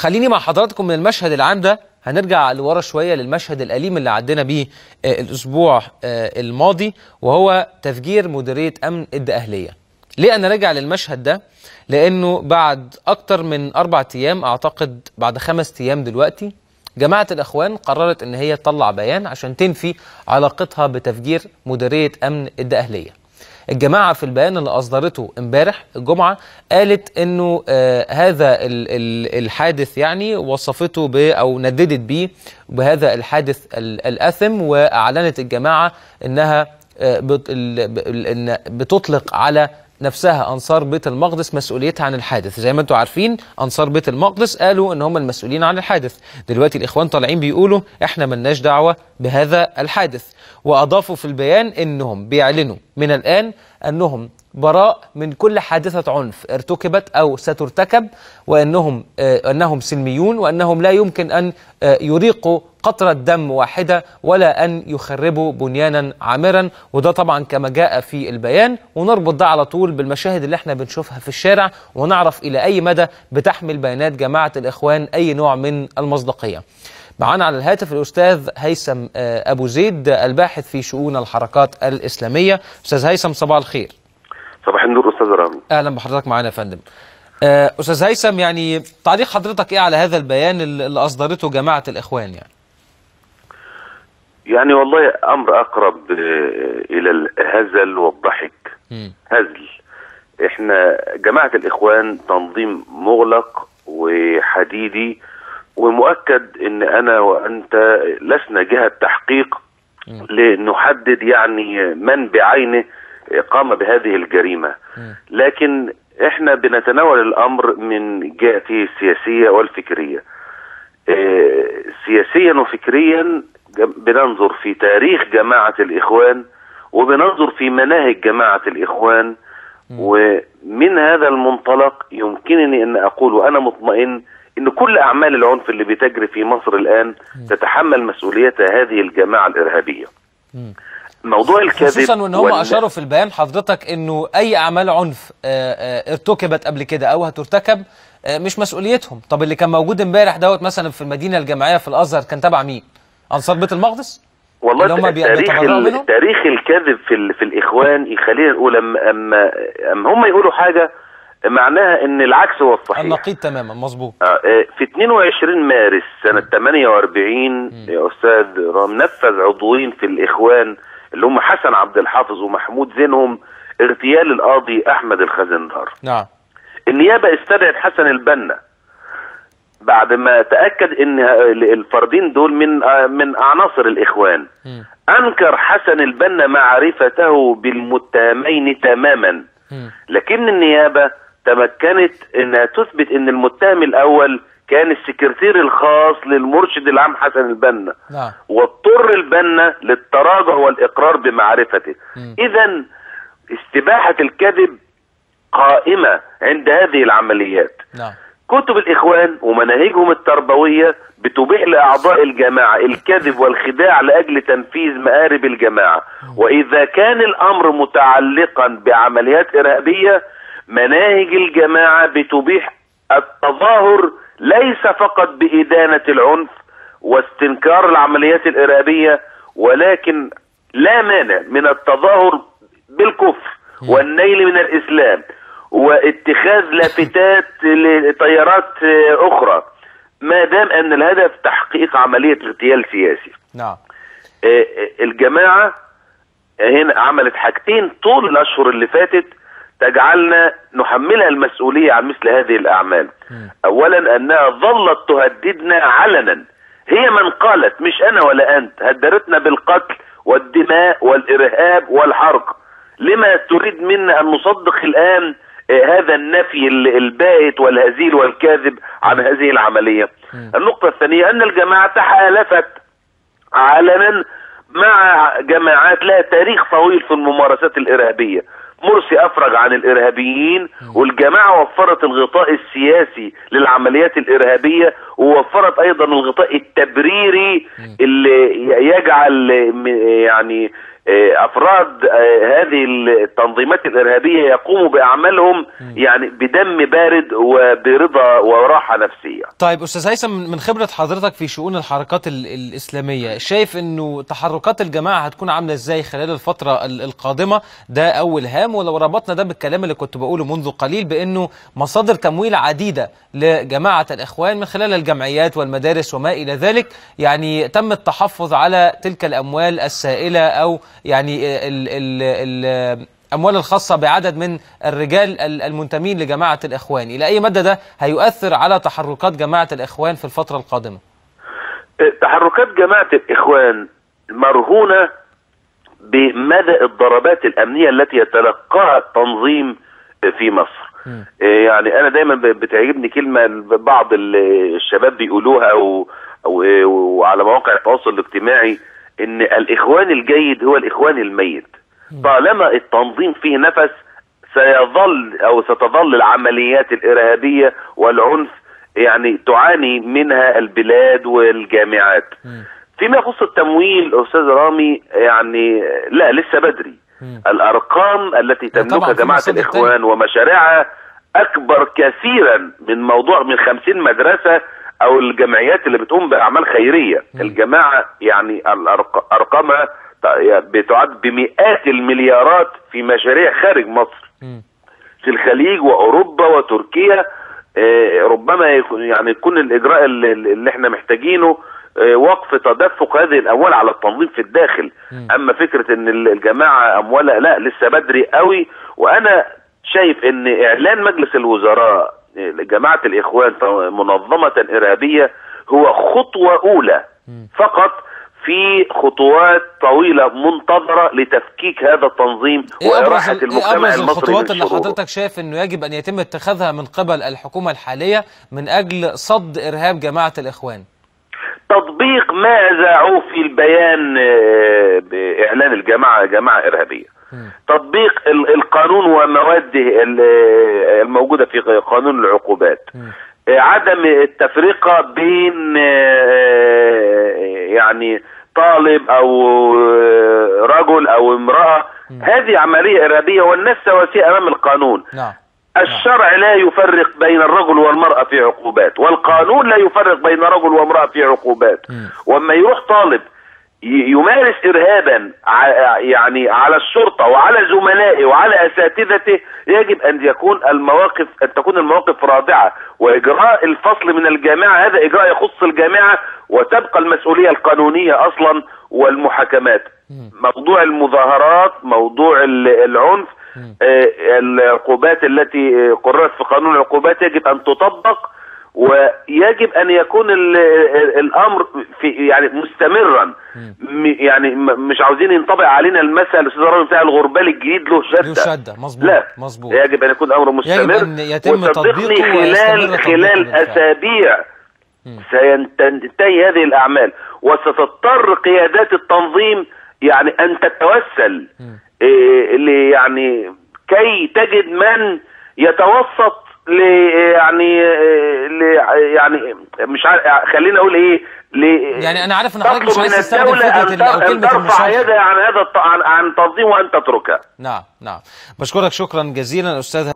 خليني مع حضراتكم من المشهد العام ده هنرجع لورا شوية للمشهد الأليم اللي عدينا بيه الأسبوع الماضي، وهو تفجير مديرية أمن الدقهلية. ليه أنا راجع للمشهد ده؟ لأنه بعد أكتر من 4 أيام، أعتقد بعد 5 أيام دلوقتي، جماعة الإخوان قررت أن هي تطلع بيان عشان تنفي علاقتها بتفجير مديرية أمن الدقهلية. الجماعة في البيان اللي أصدرته امبارح الجمعة قالت أنه هذا الحادث يعني وصفته أو نددت به بهذا الحادث الأثم، وأعلنت الجماعة أنها بتطلق على نفسها أنصار بيت المقدس مسؤوليتها عن الحادث. زي ما انتم عارفين أنصار بيت المقدس قالوا ان هم المسؤولين عن الحادث، دلوقتي الإخوان طالعين بيقولوا احنا ملناش دعوة بهذا الحادث. وأضافوا في البيان انهم بيعلنوا من الآن انهم براء من كل حادثة عنف ارتكبت أو سترتكب، وأنهم سلميون، وأنهم لا يمكن أن يريقوا قطرة دم واحدة ولا أن يخربوا بنيانا عامرا. وده طبعا كما جاء في البيان، ونربط ده على طول بالمشاهد اللي احنا بنشوفها في الشارع ونعرف إلى أي مدى بتحمل بيانات جماعة الإخوان أي نوع من المصداقية. معانا على الهاتف الأستاذ هيثم أبو زيد، الباحث في شؤون الحركات الإسلامية. أستاذ هيثم صباح الخير. صباح النور أستاذ رامي. أهلا بحضرتك معانا يا فندم. أستاذ هيثم، يعني تعليق حضرتك إيه على هذا البيان اللي أصدرته جماعة الإخوان؟ يعني والله أمر أقرب إلى الهزل والضحك. هزل. إحنا جماعة الإخوان تنظيم مغلق وحديدي، ومؤكد إن أنا وأنت لسنا جهة تحقيق لنحدد يعني من بعينه قام بهذه الجريمة، لكن احنا بنتناول الامر من جهته السياسية والفكرية. سياسيا وفكريا بننظر في تاريخ جماعة الإخوان، وبننظر في مناهج جماعة الإخوان، ومن هذا المنطلق يمكنني أن أقول وأنا مطمئن أن كل أعمال العنف اللي بتجري في مصر الآن تتحمل مسؤوليتها هذه الجماعة الإرهابية. موضوع الكذب، خصوصا وان هم اشاروا في البيان حضرتك انه اي اعمال عنف ارتكبت قبل كده او هترتكب مش مسؤوليتهم. طب اللي كان موجود امبارح دوت مثلا في المدينه الجامعيه في الازهر كان تبع مين؟ انصار بيت المقدس؟ والله تاريخ الكذب في الاخوان يخلينا نقول اما هم يقولوا حاجه معناها ان العكس هو الصحيح. النقيض تماما. مظبوط. في 22 مارس سنه 48 يا استاذ رام نفذ عضوين في الاخوان اللي هم حسن عبد الحافظ ومحمود زينهم اغتيال القاضي احمد الخزندار. نعم. النيابه استدعت حسن البنا بعد ما تاكد ان الفردين دول من عناصر الاخوان. انكر حسن البنا معرفته بالمتهمين تماما، لكن النيابه تمكنت انها تثبت ان المتهم الاول كان السكرتير الخاص للمرشد العام حسن البنا. نعم. واضطر البنا للتراجع والاقرار بمعرفته. اذا استباحة الكذب قائمة عند هذه العمليات. نعم. كتب الاخوان ومناهجهم التربوية بتبيح لاعضاء الجماعة الكذب والخداع لاجل تنفيذ مآرب الجماعة. واذا كان الامر متعلقا بعمليات ارهابية، مناهج الجماعة بتبيح التظاهر ليس فقط بإدانة العنف واستنكار العمليات الإرهابية، ولكن لا مانع من التظاهر بالكفر والنيل من الإسلام واتخاذ لافتات لتيارات أخرى، ما دام أن الهدف تحقيق عملية اغتيال سياسي. نعم. الجماعة هنا عملت حاجتين طول الأشهر اللي فاتت تجعلنا نحملها المسؤولية عن مثل هذه الأعمال. أولا أنها ظلت تهددنا علنا، هي من قالت مش أنا ولا أنت، هددتنا بالقتل والدماء والإرهاب والحرق. لما تريد منا أن نصدق الآن هذا النفي الباهت والهزيل والكاذب عن هذه العملية؟ النقطة الثانية أن الجماعة تحالفت علنا مع جماعات لها تاريخ طويل في الممارسات الإرهابية. مرسي أفرج عن الإرهابيين، والجماعة وفرت الغطاء السياسي للعمليات الإرهابية، ووفرت أيضا الغطاء التبريري اللي يجعل يعني افراد هذه التنظيمات الارهابيه يقوموا باعمالهم يعني بدم بارد وبرضا وراحه نفسيه. طيب استاذ هيثم، من خبره حضرتك في شؤون الحركات الاسلاميه، شايف انه تحركات الجماعه هتكون عامله ازاي خلال الفتره القادمه؟ ده اول هام. ولو ربطنا ده بالكلام اللي كنت بقوله منذ قليل بانه مصادر تمويل عديده لجماعه الاخوان من خلال الجمعيات والمدارس وما الى ذلك، يعني تم التحفظ على تلك الاموال السائله او يعني الأموال الخاصة بعدد من الرجال المنتمين لجماعة الإخوان. إلى أي مدى ده هيؤثر على تحركات جماعة الإخوان في الفترة القادمة؟ تحركات جماعة الإخوان مرهونة بمدى الضربات الأمنية التي يتلقاها التنظيم في مصر. يعني أنا دايما بتعجبني كلمة بعض الشباب بيقولوها وعلى مواقع التواصل الاجتماعي، ان الاخوان الجيد هو الاخوان الميت. طالما التنظيم فيه نفس ستظل العمليات الارهابيه والعنف يعني تعاني منها البلاد والجامعات. فيما يخص التمويل استاذ رامي، يعني لا، لسه بدري. الارقام التي تملكها جماعه الاخوان ومشاريعها اكبر كثيرا من 50 مدرسه او الجمعيات اللي بتقوم باعمال خيريه. الجماعه يعني ارقامها بتعد بمئات المليارات في مشاريع خارج مصر، في الخليج واوروبا وتركيا. ربما يكون الاجراء اللي احنا محتاجينه وقف تدفق هذه الاموال على التنظيم في الداخل. اما فكره ان الجماعه اموالها لا، لسه بدري قوي. وانا شايف ان اعلان مجلس الوزراء جماعة الإخوان منظمة إرهابية هو خطوة أولى فقط في خطوات طويلة منتظرة لتفكيك هذا التنظيم وإراحة المجتمع المصري. الخطوات اللي حضرتك شايف أنه يجب أن يتم اتخاذها من قبل الحكومة الحالية من أجل صد إرهاب جماعة الإخوان؟ تطبيق ما أذاعوه في البيان بإعلان جماعة إرهابية. تطبيق القانون ومواده الموجودة في قانون العقوبات. عدم التفرقة بين يعني طالب أو رجل أو امرأة. هذه عملية إرهابية والناس سواسية أمام القانون. الشرع لا يفرق بين الرجل والمرأة في عقوبات، والقانون لا يفرق بين رجل وامرأة في عقوبات. وما يروح طالب يمارس إرهابا يعني على الشرطة وعلى زملائه وعلى أساتذته، يجب أن تكون المواقف رادعة. وإجراء الفصل من الجامعة هذا إجراء يخص الجامعة، وتبقى المسؤولية القانونية أصلا والمحاكمات. موضوع المظاهرات، موضوع العنف، العقوبات التي قررت في قانون العقوبات يجب أن تطبق، ويجب ان يكون الامر في يعني مستمرا. يعني مش عاوزين ينطبق علينا المثل بتاع الغربال الجديد له شده. مظبوط. لا، مظبوط. يجب ان يكون الامر مستمر، يجب ان يتم تطبيقه خلال اسابيع سينتهي هذه الاعمال. وستضطر قيادات التنظيم يعني ان تتوسل يعني كي تجد من يتوسط يعني مش عارف، خلينا اقول ايه، يعني انا عارف ان حضرتك مش عايز تستخدم فكره أن ترفع يدها عن هذا عن تنظيم وان تتركها. نعم. بشكرك شكرا جزيلا استاذ